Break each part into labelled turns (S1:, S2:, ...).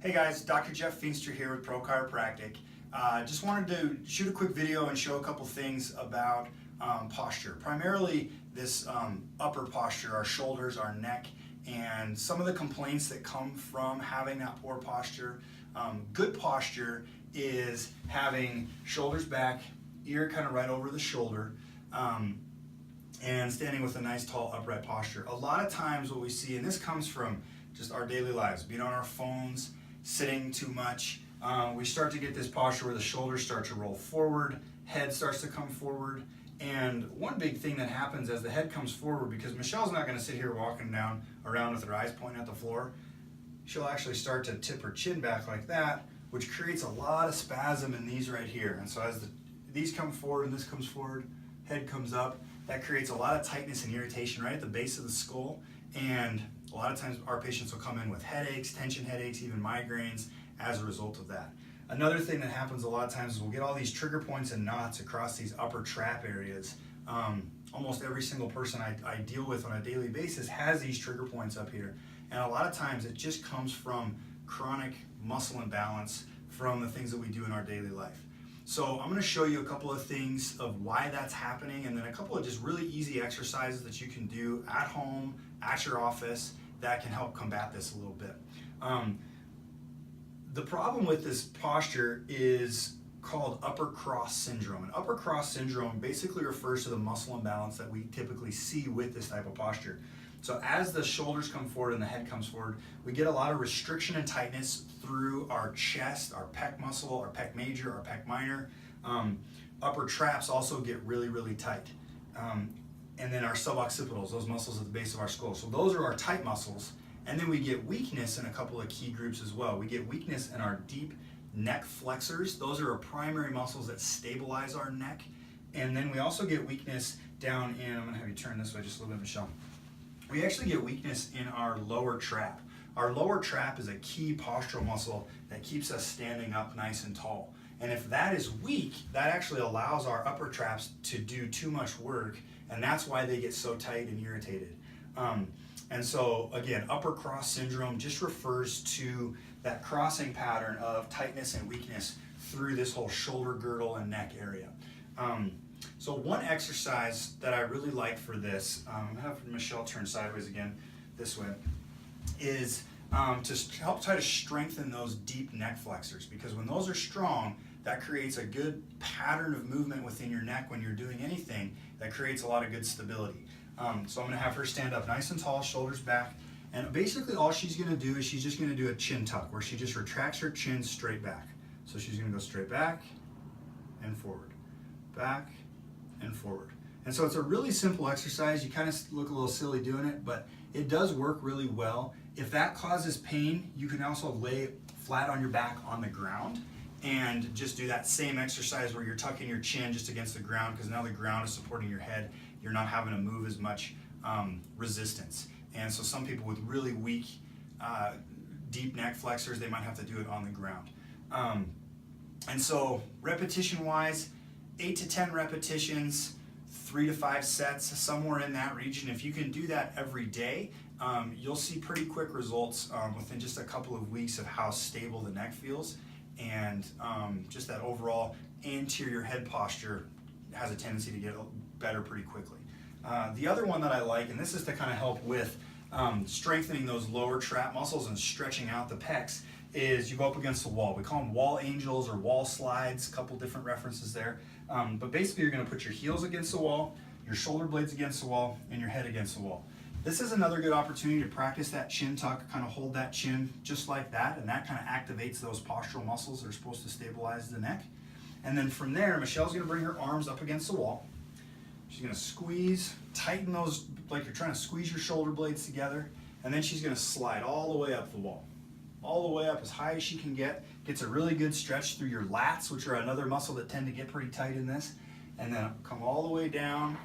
S1: Hey guys, Dr. Jeff Feenstra here with Pro Chiropractic. Just wanted to shoot a quick video and show a couple things about posture. Primarily this upper posture, our shoulders, our neck, and some of the complaints that come from having that poor posture. Good posture is having shoulders back, ear kind of right over the shoulder, and standing with a nice tall upright posture. A lot of times what we see, and this comes from just our daily lives, being on our phones, sitting too much, we start to get this posture where the shoulders start to roll forward, head starts to come forward, and one big thing that happens as the head comes forward, because Michelle's not going to sit here walking down around with her eyes pointing at the floor, she'll actually start to tip her chin back like that, which creates a lot of spasm in these right here. And so as these come forward and this comes forward, head comes up, that creates a lot of tightness and irritation right at the base of the skull. And a lot of times our patients will come in with headaches, tension headaches, even migraines as a result of that. Another thing that happens a lot of times is we'll get all these trigger points and knots across these upper trap areas. Almost every single person I deal with on a daily basis has these trigger points up here. And a lot of times it just comes from chronic muscle imbalance from the things that we do in our daily life. So I'm going to show you a couple of things of why that's happening, and then a couple of just really easy exercises that you can do at home, at your office, that can help combat this a little bit. The problem with this posture is called upper cross syndrome. And upper cross syndrome basically refers to the muscle imbalance that we typically see with this type of posture. So as the shoulders come forward and the head comes forward, we get a lot of restriction and tightness through our chest, our pec muscle, our pec major, our pec minor. Upper traps also get really, really tight. And then our suboccipitals, those muscles at the base of our skull. So those are our tight muscles. And then we get weakness in a couple of key groups as well. We get weakness in our deep neck flexors. Those are our primary muscles that stabilize our neck. And then we also get weakness down in, I'm going to have you turn this way just a little bit, Michelle. We actually get weakness in our lower trap. Our lower trap is a key postural muscle that keeps us standing up nice and tall. And if that is weak, that actually allows our upper traps to do too much work, and that's why they get so tight and irritated. And so again, upper cross syndrome just refers to that crossing pattern of tightness and weakness through this whole shoulder girdle and neck area. So one exercise that I really like for this, I'm going to have Michelle turn sideways again, this way, is to help try to strengthen those deep neck flexors, because when those are strong, that creates a good pattern of movement within your neck when you're doing anything that creates a lot of good stability. So I'm going to have her stand up nice and tall, shoulders back, and basically all she's going to do is she's just going to do a chin tuck where she just retracts her chin straight back. So she's going to go straight back and forward, back and forward. And so it's a really simple exercise. You kind of look a little silly doing it, but it does work really well. If that causes pain, you can also lay flat on your back on the ground and just do that same exercise where you're tucking your chin just against the ground, because now the ground is supporting your head. You're not having to move as much resistance. And so some people with really weak, deep neck flexors, they might have to do it on the ground. And so repetition-wise, 8 to 10 repetitions, 3 to 5 sets, somewhere in that region. If you can do that every day, you'll see pretty quick results within just a couple of weeks of how stable the neck feels, and just that overall anterior head posture has a tendency to get better pretty quickly. The other one that I like, and this is to kind of help with strengthening those lower trap muscles and stretching out the pecs, is you go up against the wall. We call them wall angels or wall slides, a couple different references there. But basically you're going to put your heels against the wall, your shoulder blades against the wall, and your head against the wall. This is another good opportunity to practice that chin tuck, kind of hold that chin just like that, and that kind of activates those postural muscles that are supposed to stabilize the neck. And then from there, Michelle's going to bring her arms up against the wall. She's going to squeeze, tighten those like you're trying to squeeze your shoulder blades together, and then she's going to slide all the way up the wall. All the way up as high as she can get. Gets a really good stretch through your lats, which are another muscle that tend to get pretty tight in this. And then come all the way down,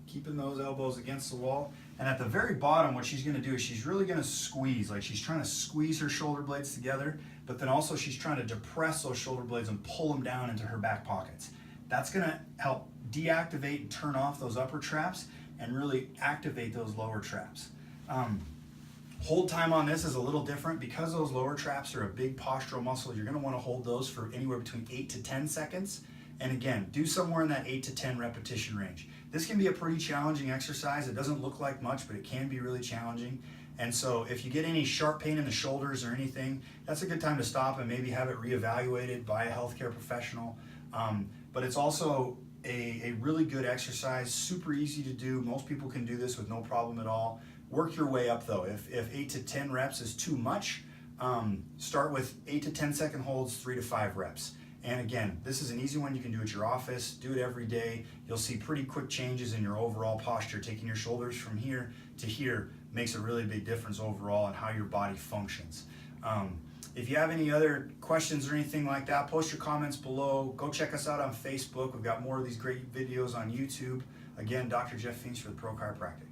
S1: keeping those elbows against the wall. And at the very bottom, what she's going to do is she's really going to squeeze, like she's trying to squeeze her shoulder blades together, but then also she's trying to depress those shoulder blades and pull them down into her back pockets. That's going to help deactivate and turn off those upper traps and really activate those lower traps. Hold time on this is a little different because those lower traps are a big postural muscle. You're going to want to hold those for anywhere between 8 to 10 seconds. And again, do somewhere in that 8 to 10 repetition range. This can be a pretty challenging exercise. It doesn't look like much, but it can be really challenging. And so if you get any sharp pain in the shoulders or anything, that's a good time to stop and maybe have it reevaluated by a healthcare professional. But it's also a really good exercise, super easy to do. Most people can do this with no problem at all. Work your way up though. If 8 to 10 reps is too much, start with 8 to 10 second holds, 3 to 5 reps. And again, this is an easy one you can do at your office. Do it every day. You'll see pretty quick changes in your overall posture. Taking your shoulders from here to here makes a really big difference overall in how your body functions. If you have any other questions or anything like that, post your comments below. Go check us out on Facebook. We've got more of these great videos on YouTube. Again, Dr. Jeff Feenstra with Pro Chiropractic.